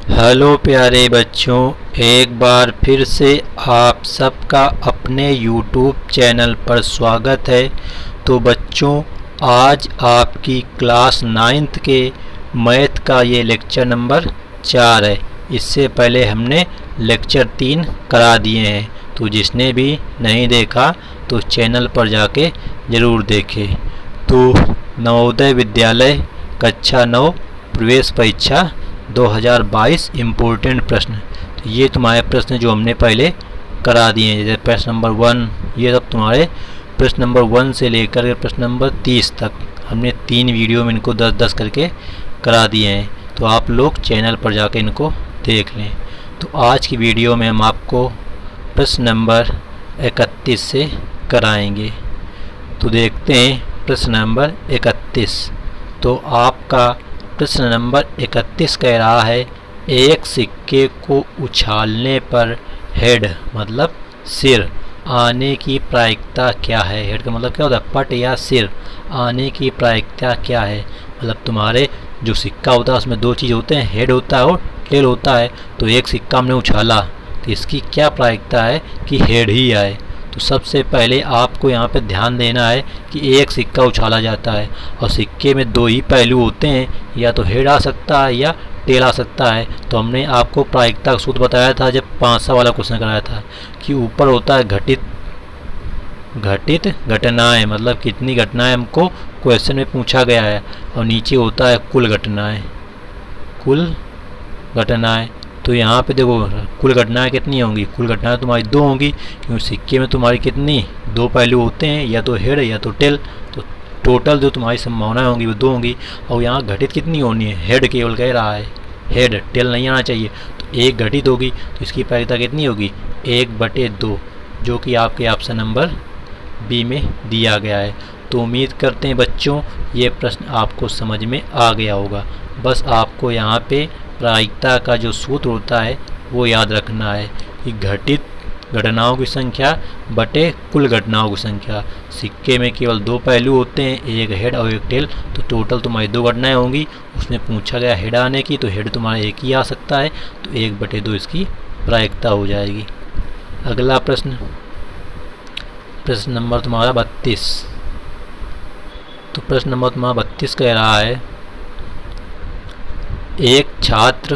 Hello प्यारे बच्चों, एक बार फिर से आप सबका अपने YouTube चैनल पर स्वागत है। तो बच्चों, आज आपकी क्लास 9th के मैथ का ये लेक्चर नंबर 4 है। इससे पहले हमने लेक्चर 3 करा दिए हैं, तो जिसने भी नहीं देखा तो चैनल पर जाके ज़रूर देखें। तो नवोदय विद्यालय कक्षा 9 प्रवेश परीक्षा 2022 इम्पोर्टेंट प्रश्न। तो ये तुम्हारे प्रश्न जो हमने पहले करा दिए हैं, जैसे प्रश्न नंबर 1, ये सब तुम्हारे प्रश्न नंबर 1 से लेकर के प्रश्न नंबर 30 तक हमने 3 वीडियो में इनको 10-10 करके करा दिए हैं। तो आप लोग चैनल पर जाकर इनको देख लें। तो आज की वीडियो में हम आपको प्रश्न नंबर 31 से कराएंगे। तो देखते हैं प्रश्न नंबर 31। तो आपका प्रश्न नंबर 31 कह रहा है, एक सिक्के को उछालने पर हेड मतलब सिर आने की प्रायिकता क्या है। हेड का मतलब क्या होता है, पट या सिर आने की प्रायिकता क्या है। मतलब तुम्हारे जो सिक्का होता है उसमें दो चीज़ होते हैं, हेड होता है और टेल होता है। तो एक सिक्का हमने उछाला तो इसकी क्या प्रायिकता है कि हेड ही आए। तो सबसे पहले आपको यहाँ पे ध्यान देना है कि एक सिक्का उछाला जाता है और सिक्के में दो ही पहलू होते हैं, या तो हेड आ सकता है या टेल आ सकता है। तो हमने आपको प्रायिकता का सूत्र बताया था जब 500 वाला क्वेश्चन कराया था कि ऊपर होता है घटित घटनाएं, मतलब कितनी घटनाएं हमको क्वेश्चन में पूछा गया है, और नीचे होता है कुल घटनाएं। तो यहाँ पे देखो कुल घटनाएं कितनी होंगी, कुल घटनाएं तुम्हारी 2 होंगी, क्योंकि सिक्के में तुम्हारी कितनी 2 पहलू होते हैं, या तो हेड या तो टेल। तो टोटल जो तुम्हारी संभावनाएं होंगी वो 2 होंगी। और यहाँ घटित कितनी होनी है, हेड केवल कह रहा है, हेड टेल नहीं आना चाहिए। तो एक घटित होगी तो इसकी प्रायिकता कितनी होगी 1/2, जो कि आपके ऑप्शन नंबर बी में दिया गया है। तो उम्मीद करते हैं बच्चों ये प्रश्न आपको समझ में आ गया होगा। बस आपको यहाँ पे प्रायिकता का जो सूत्र होता है वो याद रखना है कि घटित घटनाओं की संख्या बटे कुल घटनाओं की संख्या। सिक्के में केवल 2 पहलू होते हैं, एक हेड और एक टेल। तो टोटल तुम्हारी 2 घटनाएं होंगी। उसमें पूछा गया हेड आने की, तो हेड तुम्हारा एक ही आ सकता है, तो 1/2 इसकी प्रायिकता हो जाएगी। अगला प्रश्न, प्रश्न नंबर तुम्हारा 32। तो प्रश्न नंबर तुम्हारा 32 कह रहा है, एक छात्र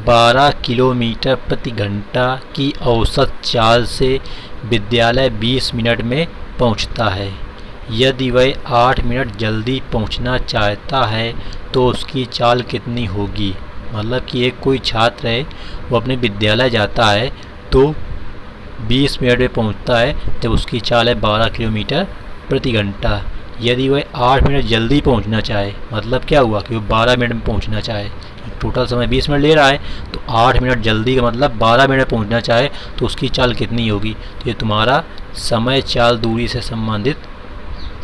12 किलोमीटर प्रति घंटा की औसत चाल से विद्यालय 20 मिनट में पहुंचता है। यदि वह 8 मिनट जल्दी पहुंचना चाहता है तो उसकी चाल कितनी होगी। मतलब कि एक कोई छात्र है, वो अपने विद्यालय जाता है तो 20 मिनट में पहुंचता है, जब उसकी चाल है 12 किलोमीटर प्रति घंटा। यदि वह 8 मिनट जल्दी पहुंचना चाहे, मतलब क्या हुआ कि वो 12 मिनट में पहुंचना चाहे, टोटल समय 20 मिनट ले रहा है, तो 8 मिनट जल्दी का मतलब 12 मिनट में पहुंचना चाहे तो उसकी चाल कितनी होगी। तो ये तुम्हारा समय चाल दूरी से संबंधित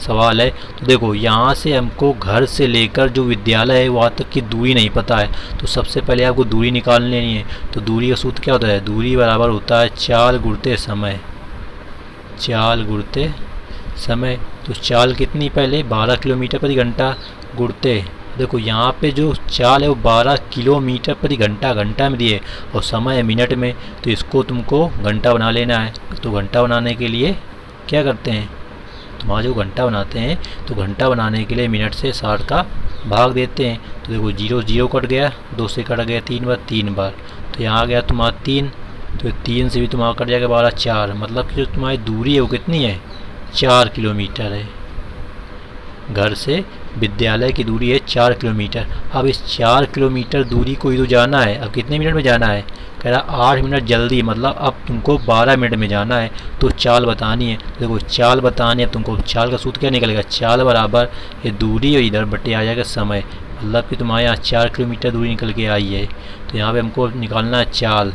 सवाल है। तो देखो यहाँ से हमको घर से लेकर जो विद्यालय है वहाँ तक की दूरी नहीं पता है, तो सबसे पहले आपको दूरी निकाल लेनी है। तो दूरी का सूत्र क्या होता है, दूरी बराबर होता है चाल गुणित समय, चाल गुणित समय। तो चाल कितनी पहले 12 किलोमीटर प्रति घंटा गुणते, देखो यहाँ पे जो चाल है वो 12 किलोमीटर प्रति घंटा में दिए और समय है मिनट में, तो इसको तुमको घंटा बना लेना है। तो घंटा बनाने के लिए क्या करते हैं, तुम्हारा जो घंटा बनाते हैं तो घंटा बनाने के लिए मिनट से 60 का भाग देते हैं। तो देखो 0 0 कट गया, 2 से कट गया 3 बार, तो यहाँ आ गया तुम्हारा 3, तो 3 से भी तुम्हारा कट जाएगा 12 4, मतलब कि जो तुम्हारी दूरी है वो कितनी है 4 किलोमीटर है। घर से विद्यालय की दूरी है 4 किलोमीटर। अब इस 4 किलोमीटर दूरी को ही तो जाना है, अब कितने मिनट में जाना है, कह रहा 8 मिनट जल्दी, मतलब अब तुमको 12 मिनट में जाना है। तो चाल बतानी है, देखो चाल बतानी है, अब तुमको चाल का सूत्र क्या निकलेगा, चाल बराबर ये दूरी और इधर बटे आ जाएगा समय, मतलब कि तुम्हारे यहाँ 4 किलोमीटर दूरी निकल के आई है। तो यहाँ पर हमको निकालना है चाल,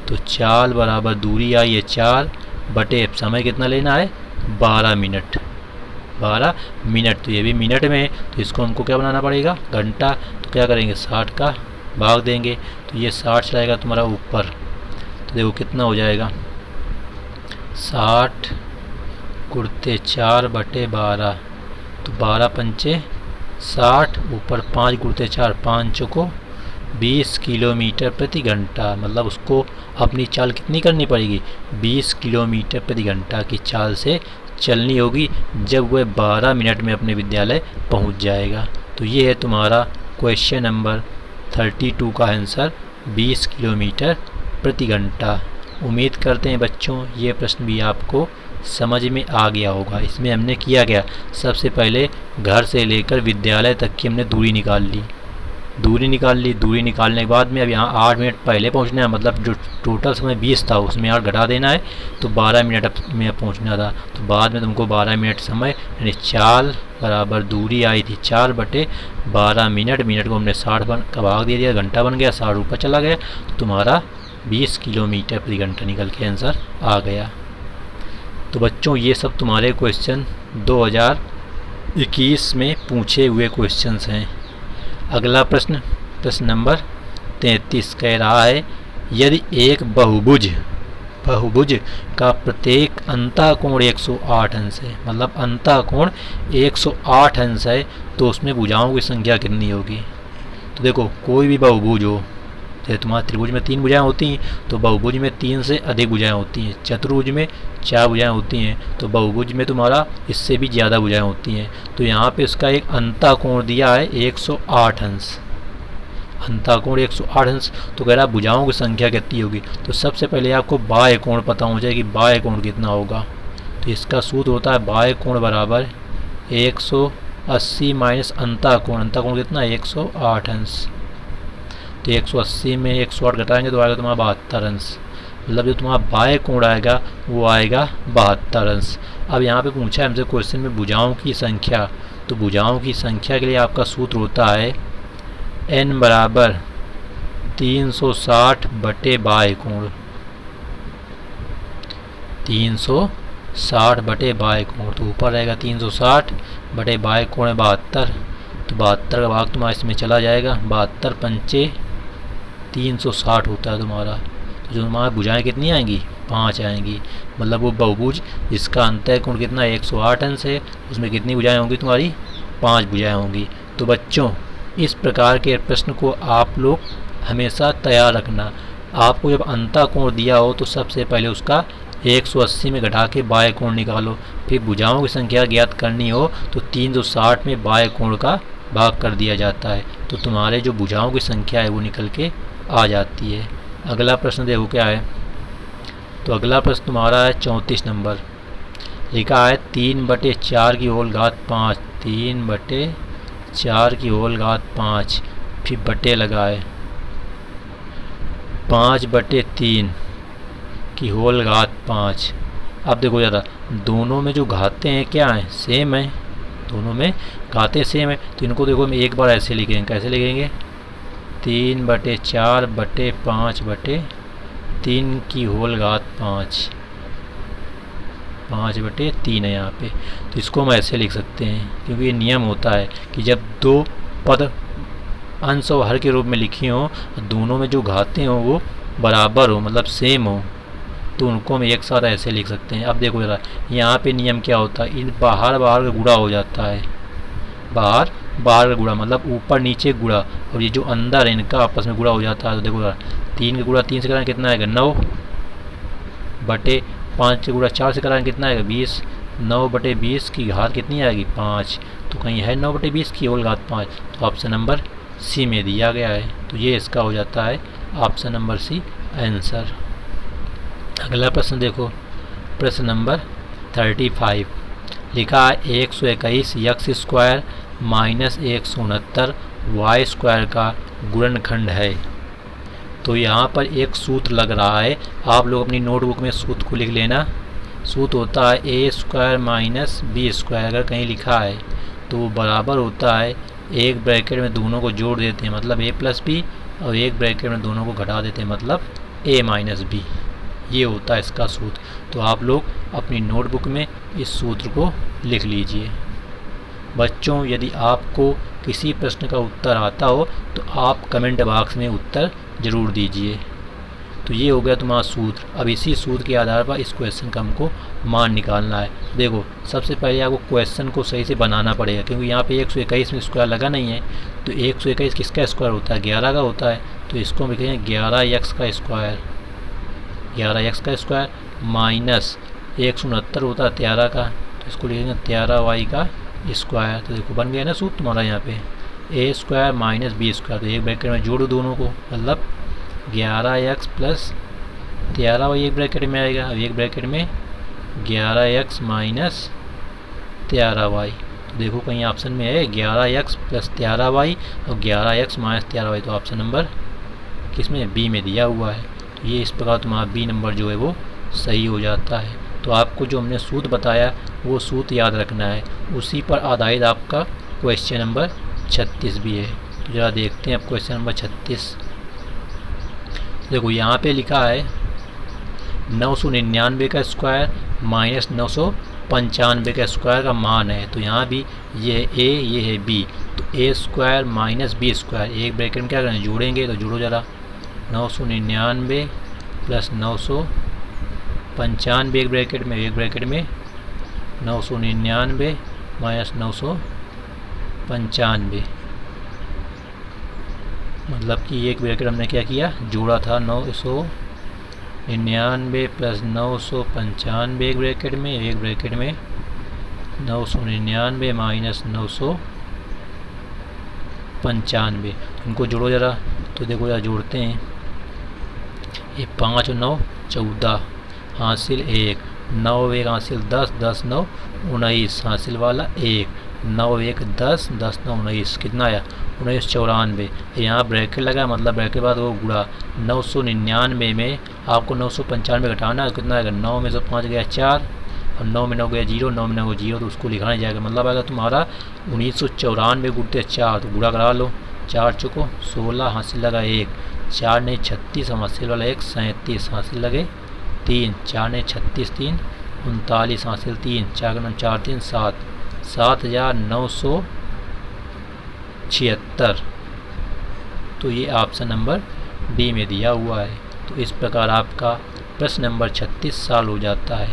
तो चाल बराबर दूरी आई है 4 बटे समय कितना लेना है 12 मिनट, 12 मिनट। तो ये भी मिनट में है, तो इसको हमको क्या बनाना पड़ेगा घंटा। तो क्या करेंगे 60 का भाग देंगे, तो ये 60 चलाएगा तुम्हारा ऊपर, तो देखो कितना हो जाएगा 60 गुणित 4/12, तो 12 पंचे 60, ऊपर 5 गुणित 4, 5 चौको 20 किलोमीटर प्रति घंटा, मतलब उसको अपनी चाल कितनी करनी पड़ेगी, 20 किलोमीटर प्रति घंटा की चाल से चलनी होगी जब वह 12 मिनट में अपने विद्यालय पहुंच जाएगा। तो ये है तुम्हारा क्वेश्चन नंबर 32 का आंसर 20 किलोमीटर प्रति घंटा। उम्मीद करते हैं बच्चों ये प्रश्न भी आपको समझ में आ गया होगा। इसमें हमने किया क्या, सबसे पहले घर से लेकर विद्यालय तक की हमने दूरी निकाल ली। दूरी निकालने के बाद में अब यहाँ 8 मिनट पहले पहुँचना है, मतलब जो टोटल समय 20 था उसमें 8 घटा देना है, तो 12 मिनट में पहुँचना था। तो बाद में तुमको 12 मिनट समय यानी चाल बराबर दूरी आई थी 4/12 मिनट। मिनट को हमने 60 का भाग दे दिया, घंटा बन गया, 60 ऊपर चला गया, तो तुम्हारा 20 किलोमीटर प्रति घंटा निकल के आंसर आ गया। तो बच्चों ये सब तुम्हारे क्वेश्चन 2021 में पूछे हुए क्वेश्चंस हैं। अगला प्रश्न नंबर 33 कह रहा है, यदि एक बहुभुज का प्रत्येक अंतःकोण 108 अंश है, मतलब अंतःकोण 108 अंश है, तो उसमें भुजाओं की संख्या कितनी होगी। तो देखो कोई भी बहुभुज हो, जैसे तुम्हारा त्रिभुज में 3 भुजाएं होती हैं, तो बहुभुज में 3 से अधिक भुजाएं होती हैं। चतुर्भुज में 4 भुजाएं होती हैं, तो बहुभुज में तुम्हारा इससे भी ज़्यादा भुजाएं होती हैं। तो यहाँ पे उसका एक अंतःकोण दिया है 108 अंश, अंतःकोण 108 अंश। तो कह रहा भुजाओं की संख्या कितनी होगी। तो सबसे पहले आपको बाह्य कोण पता हो जाए कि बाह्य कोण कितना होगा। तो इसका सूत्र होता है बाह्य कोण बराबर 180 माइनस अंतःकोण। अंतःकोण कितना 108 अंश। तो 180 में 108 घटाएंगे तो आएगा तुम्हारा 72 अंश, मतलब जो तुम्हारा बाह्य कोण आएगा वो आएगा 72 अंश। अब यहाँ पे पूछा है हमसे क्वेश्चन में भुजाओं की संख्या। तो भुजाओं की संख्या के लिए आपका सूत्र होता है n बराबर 360 बटे बाह्य कोण, 360 बटे बाह्य कोण। तो ऊपर रहेगा 360 बटे बाह्य कोण है 72, तो 72 का भाग तुम्हारा इसमें चला जाएगा, 72 पंचे 360 होता है तुम्हारा। तो जो तुम्हारी भुजाएं कितनी आएंगी 5 आएंगी, मतलब वो बहुभुज जिसका अंतःकोण कितना 108 अंश है, उसमें कितनी भुजाएं होंगी तुम्हारी 5 भुजाएं होंगी। तो बच्चों इस प्रकार के प्रश्न को आप लोग हमेशा तैयार रखना। आपको जब अंतःकोण दिया हो तो सबसे पहले उसका 180 में घटा के बाह्य कोण निकालो, फिर भुजाओं की संख्या ज्ञात करनी हो तो 360 में बाह्य कोण का भाग कर दिया जाता है, तो तुम्हारे जो भुजाओं की संख्या है वो निकल के आ जाती है। अगला प्रश्न देखो क्या है। तो अगला प्रश्न तुम्हारा है 34 नंबर। लिखा है 3/4 की होल घात 5, 3/4 की होल घात 5, फिर बटे लगाए 5/3 की होल घात 5। अब देखो ज़्यादा दोनों में जो घातें हैं क्या हैं सेम है, दोनों में घातें सेम है, तो इनको देखो हम एक बार ऐसे लिखेंगे। कैसे लिखेंगे 3/4/5/3 की होल घात 5, 5/3 है यहाँ पे। तो इसको हम ऐसे लिख सकते हैं क्योंकि ये नियम होता है कि जब दो पद अंश और हर के रूप में लिखी हो, दोनों में जो घातें हो वो बराबर हो, मतलब सेम हो, तो उनको हम एक साथ ऐसे लिख सकते हैं। अब देखो जरा यहाँ पे नियम क्या होता है, इन बाहर का गुणा हो जाता है, बाहर का गुणा मतलब ऊपर नीचे गुणा, और ये जो अंदर है इनका आपस में गुणा हो जाता है। तो देखो 3 का गुणा 3 से कराएं कितना आएगा 9 बटे 5 से गुणा 4 से कराएं कितना आएगा 20, 9/20 की घात कितनी आएगी 5। तो कहीं है 9/20 की होल घात 5, तो ऑप्शन नंबर सी में दिया गया है। तो ये इसका हो जाता है ऑप्शन नंबर सी आंसर। अगला प्रश्न देखो, प्रश्न नंबर 35। लिखा है 121 x square minus 169 Y square का गुणनखंड है। तो यहाँ पर एक सूत्र लग रहा है, आप लोग अपनी नोटबुक में सूत्र को लिख लेना। सूत्र होता है ए स्क्वायर माइनस बी स्क्वायर। अगर कहीं लिखा है तो वो बराबर होता है, एक ब्रैकेट में दोनों को जोड़ देते हैं मतलब a प्लस बी, और एक ब्रैकेट में दोनों को घटा देते हैं मतलब a माइनस बी। ये होता है इसका सूत्र। तो आप लोग अपनी नोटबुक में इस सूत्र को लिख लीजिए। बच्चों यदि आपको किसी प्रश्न का उत्तर आता हो तो आप कमेंट बॉक्स में उत्तर ज़रूर दीजिए। तो तो ये हो गया तुम्हारा सूत्र। अब इसी सूत्र के आधार पर इस क्वेश्चन का हमको मान निकालना है। देखो सबसे पहले आपको क्वेश्चन को सही से बनाना पड़ेगा, क्योंकि यहाँ पे 121 में स्क्वायर लगा नहीं है। तो 121 किसका स्क्वायर होता है? 11 का होता है। तो इसको हम लिखेंगे 11x का स्क्वायर, 11x का स्क्वायर माइनस 169 होता है 13 का, तो इसको लिखेंगे 13y का स्क्वायर। तो देखो बन गया ना सूत्र तुम्हारा यहाँ पे, a square minus B square. तो एक ब्रैकेट में जोड़ो दोनों को, मतलब 11x प्लस 13y एक ब्रैकेट में आएगा। अब एक ब्रैकेट में 11x माइनस 13y। तो देखो कहीं ऑप्शन में है 11x प्लस 13y और 11x माइनस 13y, तो ऑप्शन नंबर किस में? बी में दिया हुआ है। तो ये इस प्रकार तुम्हारा बी नंबर जो है वो सही हो जाता है। तो आपको जो हमने सूत्र बताया वो सूत्र याद रखना है, उसी पर आधारित आपका क्वेश्चन नंबर 36 भी है। तो जरा देखते हैं अब क्वेश्चन नंबर 36। देखो यहाँ पे लिखा है 999 का स्क्वायर माइनस 995 का स्क्वायर का मान है। तो यहाँ भी ये है ए, ये है बी, तो ए स्क्वायर माइनस बी स्क्वायर एक ब्रैकेट में क्या करें? जोड़ेंगे। तो जोड़ो ज़रा, 999 प्लस 995 एक ब्रैकेट में 999 माइनस 995, मतलब कि एक ब्रैकेट हमने क्या किया? जोड़ा था। 999 प्लस 995 एक ब्रैकेट में 999 माइनस 995, इनको जोड़ो ज़रा। तो देखो यार जोड़ते हैं, ये 5 और 9 14 हासिल 1, 9 1 हासिल 10, 10 9 19 हासिल वाला 1, 9 1 10, 10 9 19, कितना आया? 1994। यहाँ ब्रैकेट लगा, मतलब ब्रैकेट के बाद वो गुणा। 999 में आपको 995 घटाना है, कितना आएगा? 9 में से 5 गया 4 और 9 में 9 गया 0, 9 में 9 0, तो उसको लिखा नहीं जाएगा। मतलब आएगा तुम्हारा 1994 गुणते 4, तो गुणा करा लो। 4 चुको 16 हासिल लगा 1, 4 नहीं 36 हासिल वाला 1, 37 हासिल लगे 3, 4 नहीं 36 3 39 हासिल 3, 4 का नाम 4 3 7, 7976। तो ये ऑप्शन नंबर डी में दिया हुआ है। तो इस प्रकार आपका प्रश्न नंबर 36 सॉल्व हो जाता है।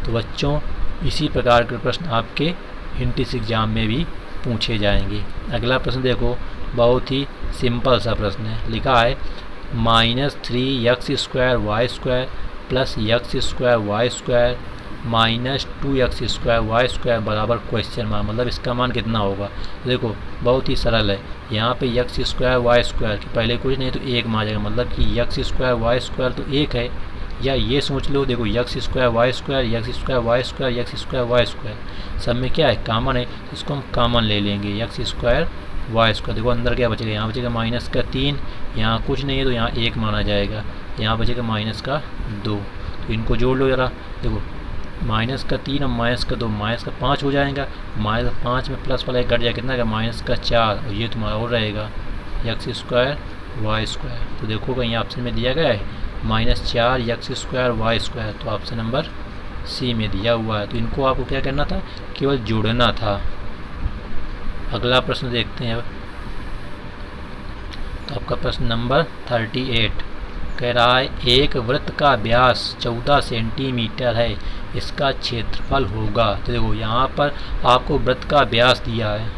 तो बच्चों इसी प्रकार के प्रश्न आपके इंट्रेंस एग्जाम में भी पूछे जाएंगे। अगला प्रश्न देखो, बहुत ही सिंपल सा प्रश्न है। लिखा है -3x² plus x² minus 2x² बराबर क्वेश्चन मार्क, मतलब इसका मान कितना होगा? देखो बहुत ही सरल है। यहाँ पे x² की पहले कुछ नहीं तो 1 में आ जाएगा, मतलब कि x² तो 1 है। या ये सोच लो, देखो x² सब में क्या है? कॉमन है, इसको हम कॉमन ले लेंगे। x² देखो अंदर क्या बचेगा? यहाँ बचेगा माइनस का 3, यहाँ कुछ नहीं है तो यहाँ 1 माना जाएगा, यहाँ बचेगा माइनस का 2। तो इनको जोड़ लो ज़रा। देखो माइनस का 3 और माइनस का 2, माइनस का 5 हो जाएगा। माइनस 5 में प्लस वाला 1 घट जाएगा, कितना का? माइनस का 4, और ये तुम्हारा और रहेगा x²। तो देखो कहीं ऑप्शन में दिया गया है -4 x²। तो ऑप्शन नंबर सी में दिया हुआ है। तो इनको आपको क्या करना था? केवल जोड़ना था। अगला प्रश्न देखते हैं अब। तो आपका प्रश्न नंबर 38 कह रहा है एक वृत्त का व्यास 14 सेंटीमीटर है, इसका क्षेत्रफल होगा। तो देखो यहाँ पर आपको वृत्त का व्यास दिया है,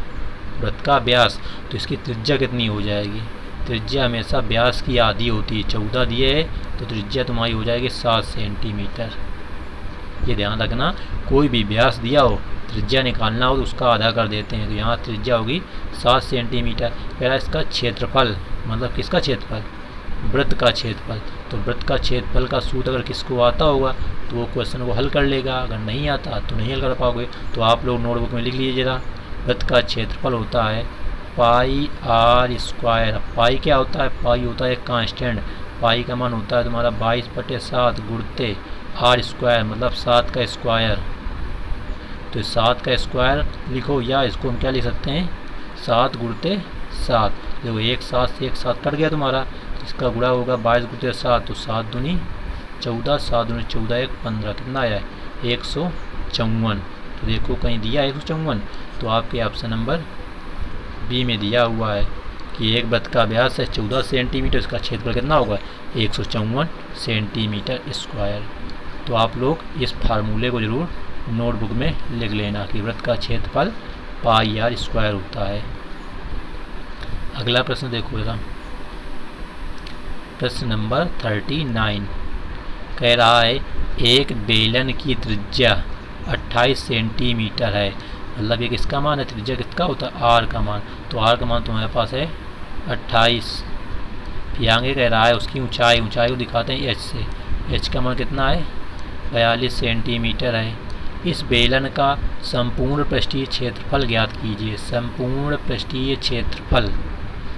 वृत्त का व्यास, तो इसकी त्रिज्या कितनी हो जाएगी? त्रिज्या हमेशा व्यास की आधी होती है। 14 दिए है तो त्रिज्या तुम्हारी हो जाएगी 7 सेंटीमीटर। ये ध्यान रखना, कोई भी व्यास दिया हो त्रिज्या निकालना हो तो उसका आधा कर देते हैं। तो यहाँ त्रिज्या होगी 7 सेंटीमीटर। कह रहा है इसका क्षेत्रफल, मतलब किसका क्षेत्रफल? वृत्त का क्षेत्रफल। तो वृत्त का क्षेत्रफल का सूत्र अगर किसको आता होगा तो वो क्वेश्चन को हल कर लेगा, अगर नहीं आता तो नहीं हल कर पाओगे। तो आप लोग नोटबुक में लिख लीजिए जरा। वृत्त का क्षेत्रफल होता है πr²। पाई क्या होता है? पाई होता है कांस्टेंट। पाई का मान होता है तुम्हारा 22/7 गुणते r², मतलब 7 का स्क्वायर। तो 7 का स्क्वायर लिखो, या इसको हम क्या लिख सकते हैं? 7 गुणते 7। देखो एक 7 से एक 7 कट गया तुम्हारा, इसका गुणा होगा 22 गुणते 7, तो 7 दूनी 14, 7 दूनी 14 1 15, कितना आया है? 154। तो देखो कहीं दिया 154, तो आपके ऑप्शन नंबर बी में दिया हुआ है कि कि एक वृत्त का व्यास है 14 सेंटीमीटर, इसका क्षेत्रफल कितना होगा 154 सेंटीमीटर स्क्वायर। तो आप लोग इस फार्मूले को जरूर नोटबुक में लिख लेना कि वृत्त का क्षेत्रफल पाई आर स्क्वायर होता है। अगला प्रश्न देखो जरा, प्रश्न नंबर 39 कह रहा है एक बेलन की त्रिज्या 28 सेंटीमीटर है, मतलब ये किसका मान है, त्रिज्या किसका होता है आर का मान, तो आर का मान तुम्हारे पास है 28। फिर आगे कह रहा है उसकी ऊंचाई को दिखाते हैं एच से, एच का मान कितना है 42 सेंटीमीटर है। इस बेलन का संपूर्ण पृष्ठीय क्षेत्रफल ज्ञात कीजिए। संपूर्ण पृष्ठीय क्षेत्रफल,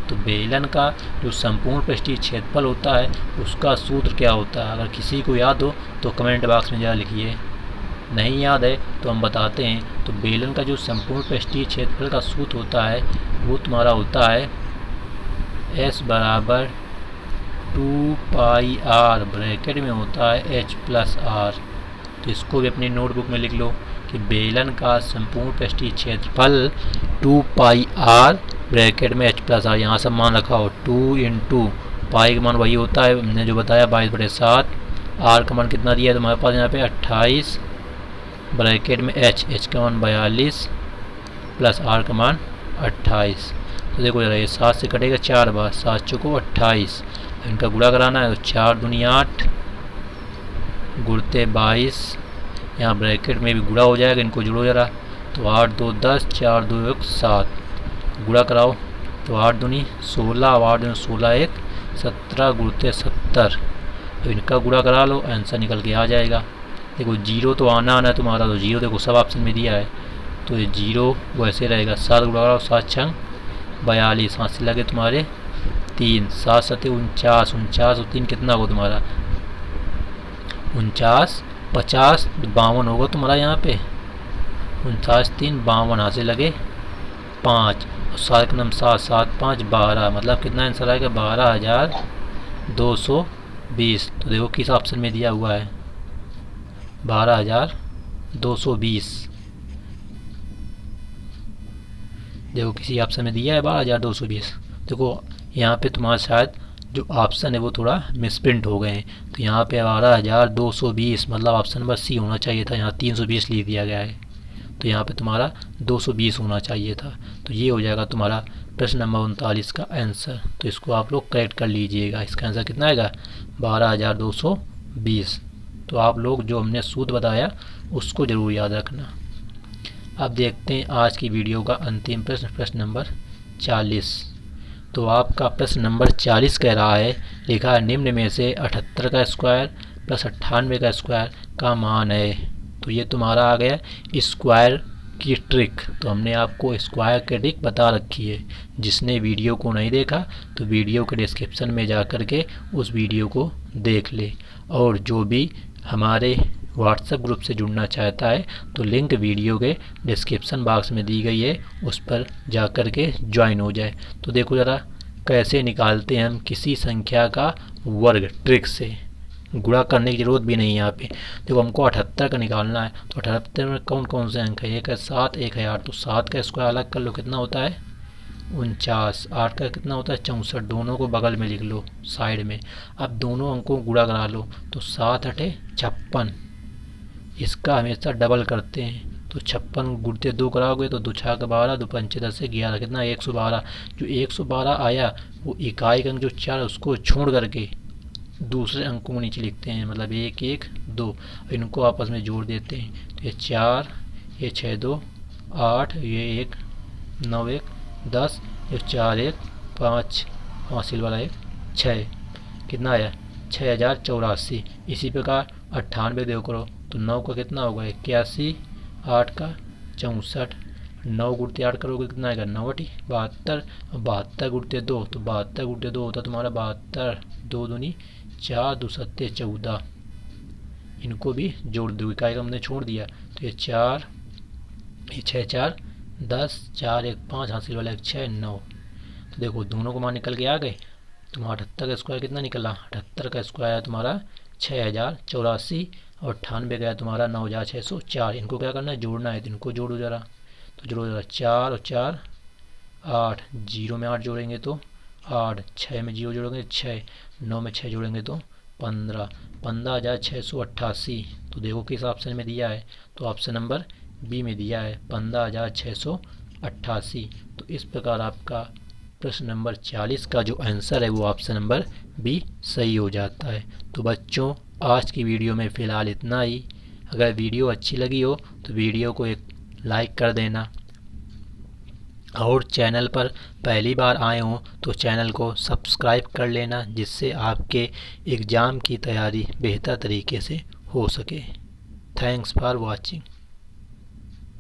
तो बेलन का जो संपूर्ण पृष्ठीय क्षेत्रफल होता है उसका सूत्र क्या होता है, अगर किसी को याद हो तो कमेंट बॉक्स में जरा लिखिए, नहीं याद है तो हम बताते हैं। तो बेलन का जो संपूर्ण पृष्ठीय क्षेत्रफल का सूत्र होता है वो तुम्हारा होता है S बराबर 2 पाई आर, ब्रैकेट में होता है H प्लस आर। तो इसको भी अपनी नोटबुक में लिख लो कि बेलन का संपूर्ण पृष्ठीय क्षेत्रफल 2 पाई आर ब्रैकेट में H प्लस आर, यहाँ सब मान रखा हो 2 इंटू पाई का मान वही होता है हमने जो बताया 22/7, आर का मान कितना दिया है तुम्हारे पास यहाँ पे 28 ब्रैकेट में H का मान 42 प्लस आर का मान 28। तो देखो जरा ये 7 से कटेगा 4 बार, 7 चौको 28, इनका गुणा कराना है तो 4 दूनी 8 गुणते 22, यहाँ ब्रैकेट में भी गुणा हो जाएगा, इनको जुड़ो जरा, तो 8 2 10 4 2 1 7, गुणा कराओ तो 8 दूनी 16, 8 दूनी 16 1 17 गुणते 70, तो इनका गुणा करा लो, आंसर निकल के आ जाएगा। देखो जीरो तो आना है तुम्हारा, तो जीरो देखो सब ऑप्शन में दिया है, तो ये जीरो वैसे रहेगा, 7 गुणा कराओ 7 छंग 42, हाथ से लगे तुम्हारे 3, 7 7 49, 49 और 3 कितना होगा तुम्हारा 49, 50 52 होगा तुम्हारा यहाँ पे, 49 3 52, हाथ से लगे 5 और 7 का नाम 7 7 5 12, मतलब कितना आंसर आएगा 12,220। तो देखो किस ऑप्शन में दिया हुआ है 12,220, देखो किसी ऑप्शन में दिया है 12,220। देखो यहाँ पे तुम्हारा शायद जो ऑप्शन है वो थोड़ा मिसप्रिंट हो गए हैं, तो यहाँ पे 12,220 मतलब ऑप्शन नंबर सी होना चाहिए था, यहाँ 320 लिख दिया गया है, तो यहाँ पे तुम्हारा 220 होना चाहिए था। तो ये हो जाएगा तुम्हारा प्रश्न नंबर 39 का आंसर। तो इसको आप लोग करेक्ट कर लीजिएगा, इसका आंसर कितना आएगा 12,220। तो आप लोग जो हमने सूत्र बताया उसको ज़रूर याद रखना। अब देखते हैं आज की वीडियो का अंतिम प्रश्न, प्रश्न नंबर 40। तो आपका प्रश्न नंबर 40 कह रहा है, लिखा है निम्न में से 78 का स्क्वायर प्लस 98 का स्क्वायर का मान है। तो ये तुम्हारा आ गया स्क्वायर की ट्रिक, तो हमने आपको स्क्वायर की ट्रिक बता रखी है। जिसने वीडियो को नहीं देखा तो वीडियो के डिस्क्रिप्शन में जा कर के उस वीडियो को देख ले, और जो भी हमारे व्हाट्सएप ग्रुप से जुड़ना चाहता है तो लिंक वीडियो के डिस्क्रिप्शन बॉक्स में दी गई है, उस पर जा कर के ज्वाइन हो जाए। तो देखो ज़रा कैसे निकालते हैं हम किसी संख्या का वर्ग ट्रिक से, गुणा करने की ज़रूरत भी नहीं है यहाँ पे। देखो हमको 78 का निकालना है, तो 78 में कौन कौन से अंक है, एक है 7 एक है 8, तो 7 का स्क्वायर अलग कर लो कितना होता है 49, 8 का कितना होता है 64, दोनों को बगल में लिख लो साइड में। अब दोनों अंकों को गुणा करा लो, तो 7 8 56, इसका हमेशा डबल करते हैं, तो 56 गुणते 2 कराओगे तो 2 6 का 12, 2 5 10 से 11, कितना 112। जो 112 आया वो इकाई अंक जो 4 उसको छोड़ करके दूसरे अंकों को नीचे लिखते हैं, मतलब 1 1 2, इनको आपस में जोड़ देते हैं, तो ये 4 ये 6 2 8, ये 1 9 1 10, ये 4 1 5 हासिल वाला 1 6, कितना आया 6084। इसी प्रकार 98 देखो करो तो 9 का कितना होगा 81, 8 का 64, 9 गुणते 8 करोगे कितना आएगा 9 8 72, 72 गुणते 2 तो 72 गुणते 2 होता तुम्हारा 72, 2 दूनी 4 2 7 14, इनको भी जोड़ दो, इकाई का हमने छोड़ दिया, तो ये 4 ये 6 4 10, 4 1 5 हासिल वाला 1 6 9। तो देखो दोनों को मान निकल के आ गए, तुम्हारा 78 का स्क्वायर कितना निकला, 78 का स्क्वायर है तुम्हारा 6084 और 98 गया तुम्हारा 9604। इनको क्या करना है जोड़ना है, तो इनको जोड़ो जरा, तो जोड़ो जरा 4 और 4 8, 0 में 8 जोड़ेंगे तो 8, 6 में 0 जोड़ेंगे 6, 9 में 6 जोड़ेंगे तो 15, 15,688। तो देखो किस ऑप्शन में दिया है, तो ऑप्शन नंबर बी में दिया है 15,688। तो इस प्रकार आपका प्रश्न नंबर 40 का जो आंसर है वो ऑप्शन नंबर बी सही हो जाता है। तो बच्चों आज की वीडियो में फ़िलहाल इतना ही। अगर वीडियो अच्छी लगी हो तो वीडियो को एक लाइक कर देना, और चैनल पर पहली बार आए हों तो चैनल को सब्सक्राइब कर लेना, जिससे आपके एग्ज़ाम की तैयारी बेहतर तरीके से हो सके। Thanks for watching.